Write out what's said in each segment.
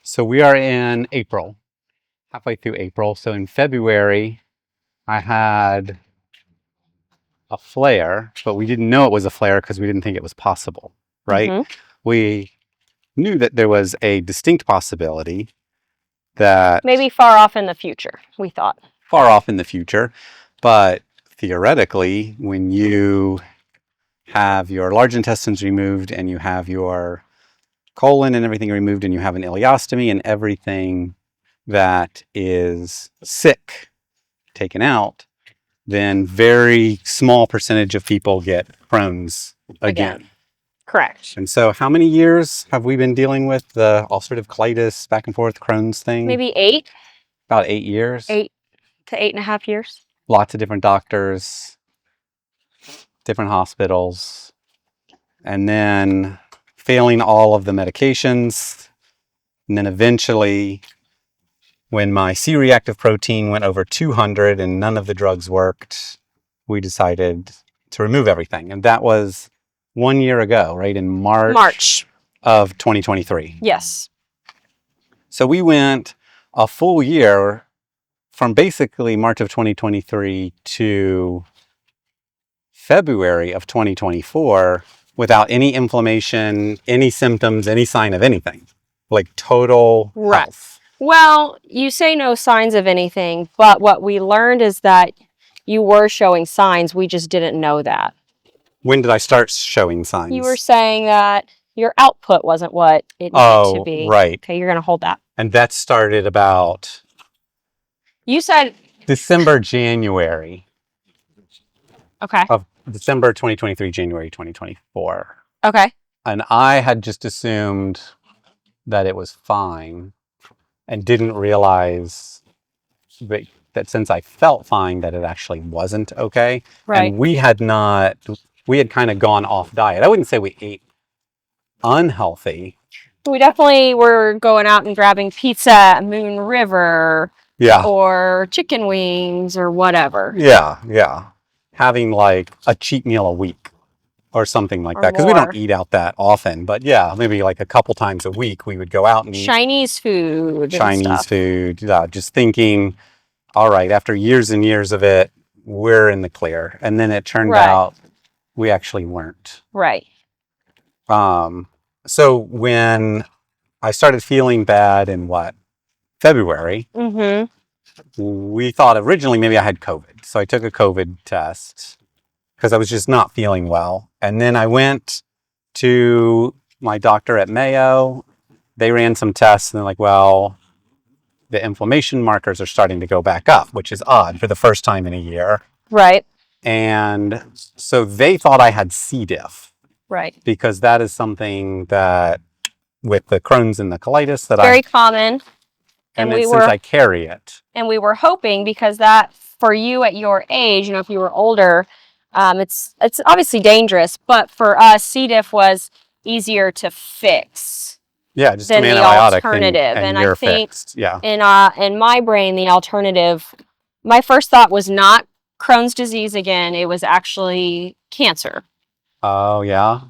So we are in April, halfway through April. So in February, I had a flare, but we didn't know it was a flare because we didn't think it was possible, right? hmm We knew that there was a distinct possibility that Maybe far off in the future, we thought. far off in the future, but theoretically, when you have your large intestines removed and you have your colon and everything removed and you have an ileostomy and everything that is sick taken out, then very small percentage of people get Crohn's again. Correct. And so how many years have we been dealing with the ulcerative colitis back and forth Crohn's thing? Maybe 8 About 8 years. to 8.5 years. Lots of different doctors, different hospitals, and then failing all of the medications. And then eventually, when my C-reactive protein went over 200 and none of the drugs worked, we decided to remove everything. And that was 1 year ago, right? In March of 2023. Yes. So we went a full year from basically March of 2023 to February of 2024 without any inflammation, any symptoms, any sign of anything. Like total health. Well, you say no signs of anything, but what we learned is that you were showing signs. We just didn't know that. When did I start showing signs? You were saying that your output wasn't what it needed to be. Right. Okay, you're going to hold that. And that started about You said... December, January. Okay. Of December 2023, January 2024. Okay. And I had just assumed that it was fine and didn't realize that since I felt fine that it actually wasn't okay. Right. And we had kind of gone off diet. I wouldn't say we ate unhealthy. We definitely were going out and grabbing pizza at Moon River. Yeah. Or chicken wings or whatever. Yeah. Having like a cheat meal a week or something like that. Because we don't eat out that often. But yeah, maybe like a couple times a week we would go out and eat. Chinese food. Just thinking, all right, after years and years of it, we're in the clear. And then it turned out we actually weren't. Right. So when I started feeling bad in February, we thought originally maybe I had COVID. So I took a COVID test because I was just not feeling well. And then I went to my doctor at Mayo. They ran some tests and they're like, well, the inflammation markers are starting to go back up, which is odd for the first time in a year. Right. And so they thought I had C. diff. Right. Because that is something that with the Crohn's and the colitis that very common. And since I carry it. And we were hoping because that for you at your age, if you were older, it's obviously dangerous, but for us, C. diff was easier to fix. Yeah, just than an the antibiotic alternative. and I think fixed. Yeah. In my brain, the alternative, my first thought was not Crohn's disease again. It was actually cancer. Oh, yeah.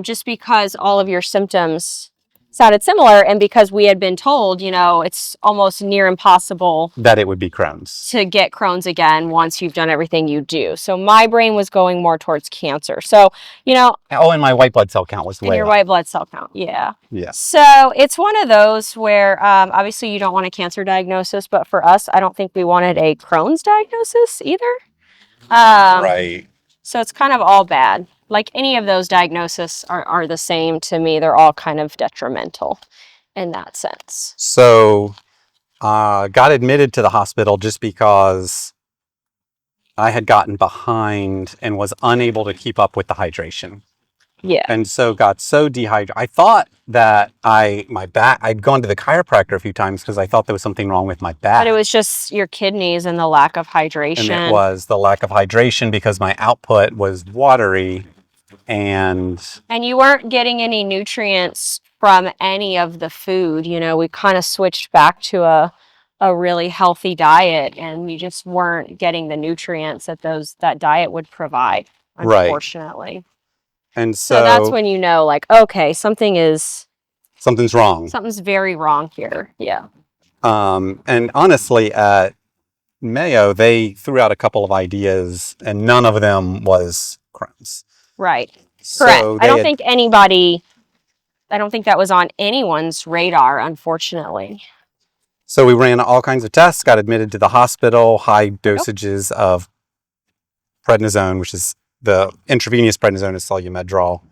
Just because all of your symptoms sounded similar, and because we had been told, it's almost near impossible that it would be Crohn's to get Crohn's again once you've done everything you do. So my brain was going more towards cancer. So, and my white blood cell count was way up. White blood cell count, yeah. Yeah. So it's one of those where obviously you don't want a cancer diagnosis, but for us, I don't think we wanted a Crohn's diagnosis either. Right. So it's kind of all bad. Like any of those diagnoses are the same to me. They're all kind of detrimental in that sense. So got admitted to the hospital just because I had gotten behind and was unable to keep up with the hydration. Yeah. And so got so dehydrated. I thought that I'd gone to the chiropractor a few times because I thought there was something wrong with my back. But it was just your kidneys and the lack of hydration. And it was the lack of hydration because my output was watery and you weren't getting any nutrients from any of the food. We kind of switched back to a really healthy diet, and we just weren't getting the nutrients that diet would provide, unfortunately. Right. And so that's when okay, something is something's wrong. Something's very wrong here. Yeah. And honestly, at Mayo, they threw out a couple of ideas, and none of them was Crohn's. Right. So Correct. I don't think that was on anyone's radar, unfortunately. So we ran all kinds of tests, got admitted to the hospital, high dosages of prednisone, which is the intravenous prednisone is Solumedrol.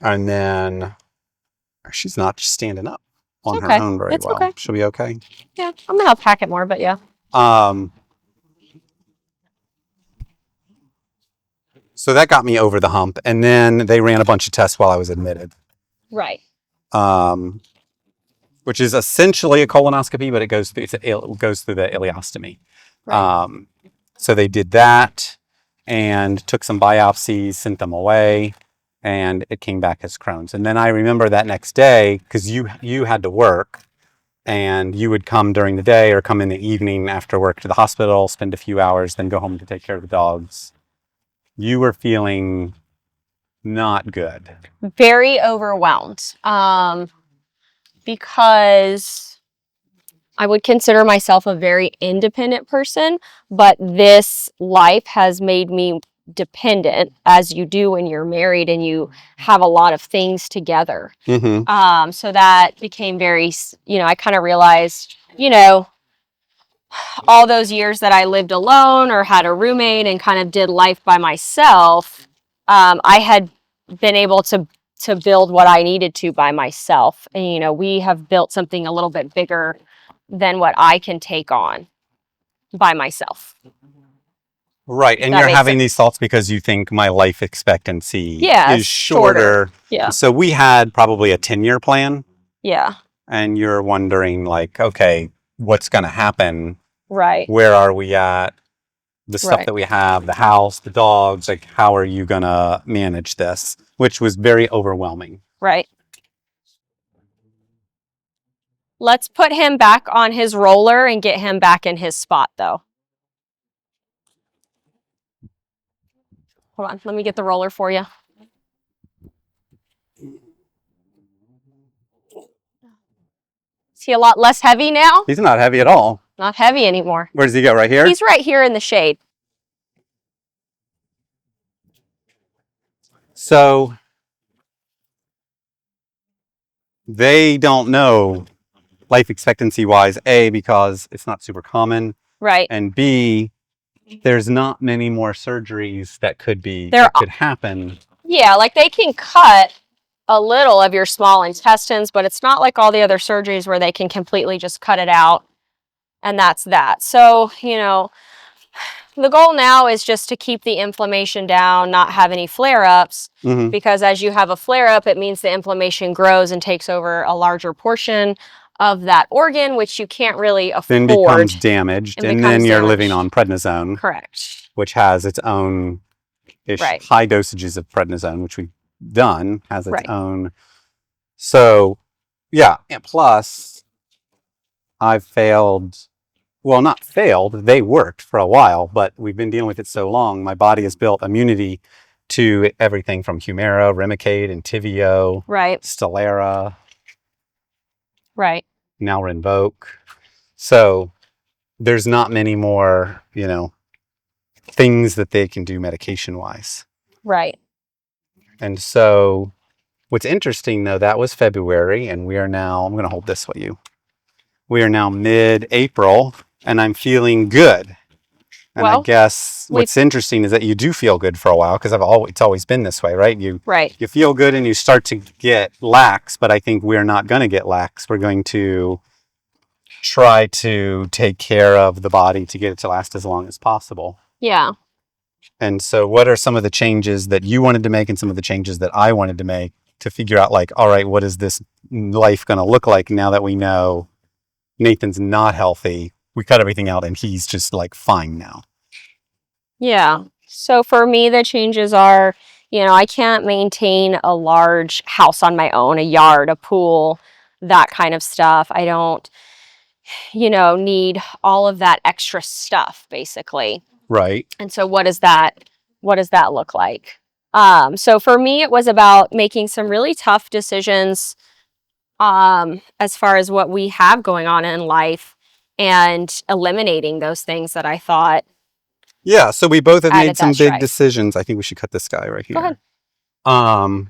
And then she's not standing up on her own very well. Okay. She'll be okay. Yeah, I'm gonna pack it more, but yeah. So that got me over the hump. And then they ran a bunch of tests while I was admitted. Right. Which is essentially a colonoscopy, but it goes through the ileostomy. Right. So they did that and took some biopsies, sent them away, and it came back as Crohn's. And then I remember that next day, because you had to work, and you would come during the day or come in the evening after work to the hospital, spend a few hours, then go home to take care of the dogs. You were feeling not good. Very overwhelmed. Because I would consider myself a very independent person, but this life has made me dependent, as you do when you're married and you have a lot of things together. Mm-hmm. So that became very, I kind of realized, all those years that I lived alone or had a roommate and kind of did life by myself, I had been able to build what I needed to by myself. And, we have built something a little bit bigger than what I can take on by myself. Right. And you're having these thoughts because you think my life expectancy is shorter. Yeah. So we had probably a 10-year plan. Yeah. And you're wondering like, okay, what's going to happen? Right. Where are we at? The stuff that we have, the house, the dogs, like how are you going to manage this? Which was very overwhelming. Right. Let's put him back on his roller and get him back in his spot, though. Hold on. Let me get the roller for you. Is he a lot less heavy now? He's not heavy at all. Not heavy anymore. Where does he go? Right here? He's right here in the shade. So they don't know life expectancy wise, A, because it's not super common. Right. And B, there's not many more surgeries that could happen. Yeah, like they can cut a little of your small intestines, but it's not like all the other surgeries where they can completely just cut it out. And that's that. So, the goal now is just to keep the inflammation down, not have any flare-ups, because as you have a flare-up, it means the inflammation grows and takes over a larger portion of that organ, which you can't really afford. Then becomes damaged, and then you're living on prednisone. Correct. Which has its own high dosages of prednisone, which we've done, has its own. So, yeah, and plus, I've failed. Well, not failed. They worked for a while, but we've been dealing with it so long. My body has built immunity to everything from Humira, Remicade, Entyvio, Stelara. Right. Now Rinvoq. So there's not many more, things that they can do medication-wise. Right. And so what's interesting, though, that was February, and we are now, I'm going to hold this with you. We are now mid-April, and I'm feeling good. And I guess what's interesting is that you do feel good for a while, because it's always been this way, right? You feel good and you start to get lax, but I think we're not going to get lax. We're going to try to take care of the body to get it to last as long as possible. Yeah. And so what are some of the changes that you wanted to make and some of the changes that I wanted to make to figure out, like, all right, what is this life going to look like now that we know Nathan's not healthy? We cut everything out and he's just like fine now. Yeah. So for me, the changes are, I can't maintain a large house on my own, a yard, a pool, that kind of stuff. I don't, need all of that extra stuff, basically. Right. And so what does that look like? So for me, it was about making some really tough decisions as far as what we have going on in life and eliminating those things that I thought Yeah, so we both have made added some that big strife. decisions. I think we should cut this guy right Go here. ahead.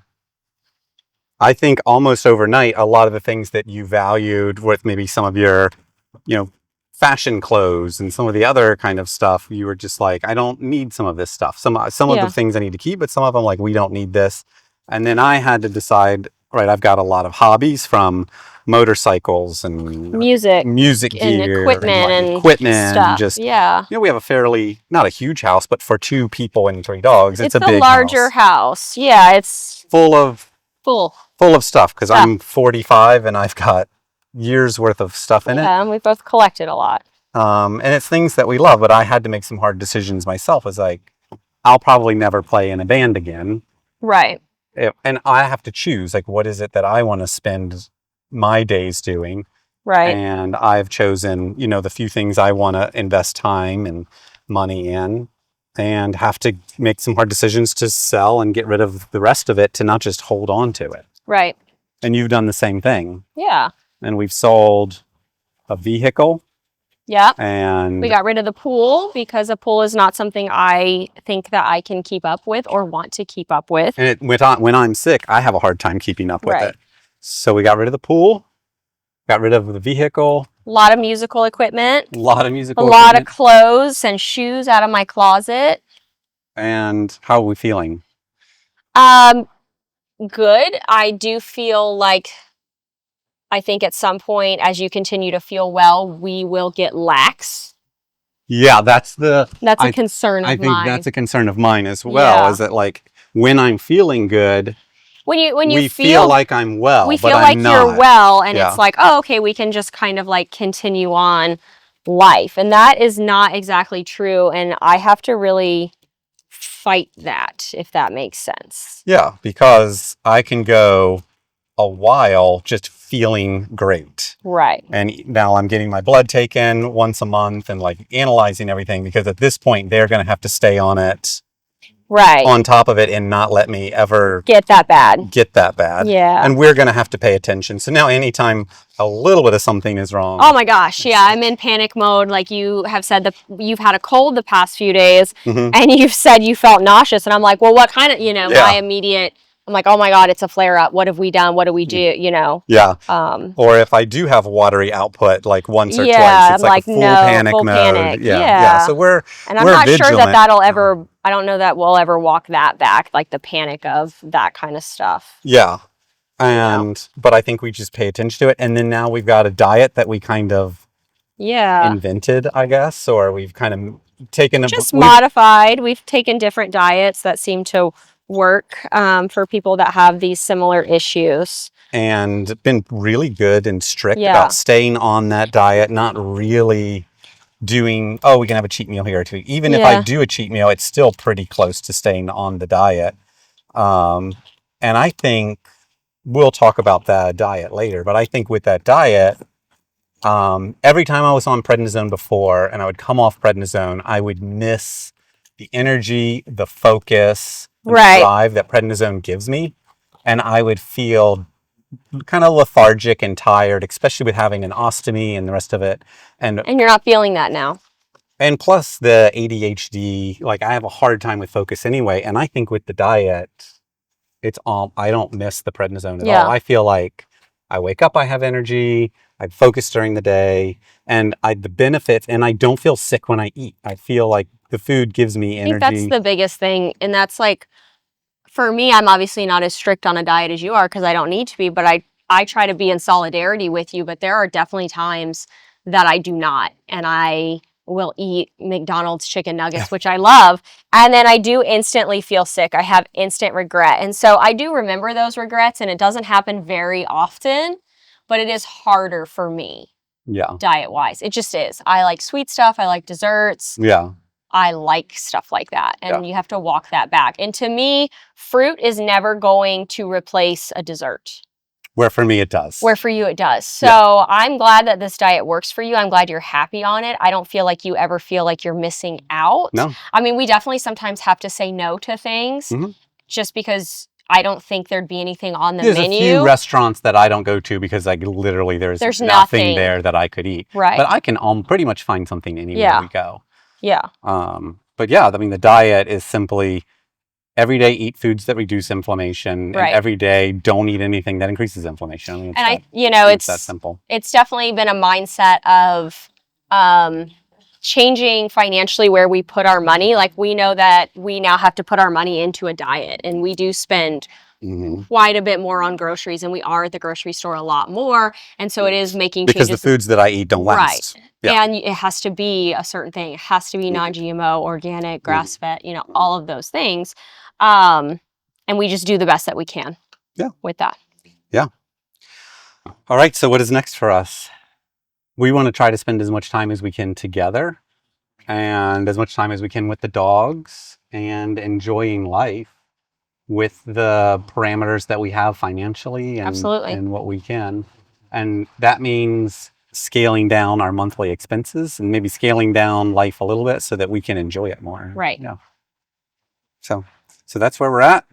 I think almost overnight, a lot of the things that you valued with maybe some of your, fashion clothes and some of the other kind of stuff, you were just like, I don't need some of this stuff. Some of the things I need to keep, but some of them, like, we don't need this. And then I had to decide, right, I've got a lot of hobbies, from motorcycles and Music and gear equipment and and equipment, and stuff. just, Yeah. we have a fairly, not a huge house, but for 2 people and 3 dogs, it's a a big larger house. Yeah, it's full of stuff, because I'm 45 and I've got years worth of stuff in it. Yeah, and we both collected a lot. And it's things that we love, but I had to make some hard decisions myself. It's like, I'll probably never play in a band again. Right. And I have to choose, like, what is it that I want to spend my days doing? Right. And I've chosen, the few things I want to invest time and money in, and have to make some hard decisions to sell and get rid of the rest of it, to not just hold on to it. Right. And you've done the same thing. Yeah. And we've sold a vehicle. Yeah. And we got rid of the pool, because a pool is not something I think that I can keep up with or want to keep up with. And it went on, when I'm sick, I have a hard time keeping up with it. So we got rid of the pool, got rid of the vehicle. A lot of musical equipment. A lot of clothes and shoes out of my closet. And how are we feeling? Good. I do feel like, I think at some point, as you continue to feel well, we will get lax. Yeah, that's a concern of mine. I think that's a concern of mine as well. Yeah. Is that, like, when I'm feeling good, when you feel like I'm well, we but feel I'm like not. You're well, and it's like, oh, okay, we can just kind of like continue on life, and that is not exactly true. And I have to really fight that, if that makes sense. Yeah, because I can go a while just feeling great. Right. And now I'm getting my blood taken once a month and, like, analyzing everything, because at this point they're going to have to stay on it. Right. On top of it, and not let me ever get that bad. Yeah. And we're going to have to pay attention. So now anytime a little bit of something is wrong. Oh my gosh. Yeah. I'm in panic mode. Like you have said that you've had a cold the past few days, and you've said you felt nauseous. And I'm like, well, what kind of, my immediate, I'm like, oh my God, it's a flare up. What have we done? What do we do? Yeah. Or if I do have watery output, like once or twice, it's like a full panic mode. Yeah. So we're not vigilant. sure that that'll ever, I don't know that we'll ever walk that back, like the panic of that kind of stuff. Yeah. But I think we just pay attention to it. And then now we've got a diet that we kind of invented, I guess, or we've kind of taken modified. We've taken different diets that seem to work for people that have these similar issues, and been really good and strict about staying on that diet, not really doing, we can have a cheat meal here too. Even if I do a cheat meal, it's still pretty close to staying on the diet. And I think we'll talk about that diet later, but I think with that diet, every time I was on prednisone before and I would come off prednisone, I would miss the energy, the focus, the drive that prednisone gives me. And I would feel kind of lethargic and tired, especially with having an ostomy and the rest of it. And you're not feeling that now. And plus the ADHD, like, I have a hard time with focus anyway. And I think with the diet, I don't miss the prednisone at all. I feel like I wake up, I have energy, I focus during the day, and the benefits, and I don't feel sick when I eat. I feel like the food gives me energy. I think that's the biggest thing. And that's like, for me, I'm obviously not as strict on a diet as you are, because I don't need to be, but I try to be in solidarity with you. But there are definitely times that I do not. And I will eat McDonald's chicken nuggets, which I love. And then I do instantly feel sick. I have instant regret. And so I do remember those regrets, and it doesn't happen very often, but it is harder for me. Yeah. Diet-wise. It just is. I like sweet stuff. I like desserts. Yeah. I like stuff like that. And you have to walk that back. And to me, fruit is never going to replace a dessert. Where for me it does. Where for you it does. So I'm glad that this diet works for you. I'm glad you're happy on it. I don't feel like you ever feel like you're missing out. No. I mean, we definitely sometimes have to say no to things just because I don't think there'd be anything on the There's menu. a few restaurants that I don't go to because like literally there's nothing there that I could eat. Right. But I can pretty much find something anywhere we go. Yeah. But yeah, I mean, the diet is simply every day eat foods that reduce inflammation, and every day don't eat anything that increases inflammation. I mean, it's that simple. It's definitely been a mindset of changing financially where we put our money. Like, we know that we now have to put our money into a diet, and we do spend quite a bit more on groceries, and we are at the grocery store a lot more. And so it is making changes. Because the foods that I eat don't last. Right. Yeah. And it has to be a certain thing. It has to be non-GMO, organic, grass-fed, all of those things. And we just do the best that we can with that. Yeah. All right. So what is next for us? We want to try to spend as much time as we can together and as much time as we can with the dogs and enjoying life with the parameters that we have financially and what we can. And that means scaling down our monthly expenses and maybe scaling down life a little bit so that we can enjoy it more. Right. Yeah. So that's where we're at.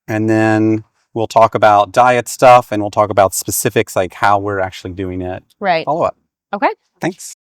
And then we'll talk about diet stuff and we'll talk about specifics like how we're actually doing it. Right. Follow up. Okay. Thanks.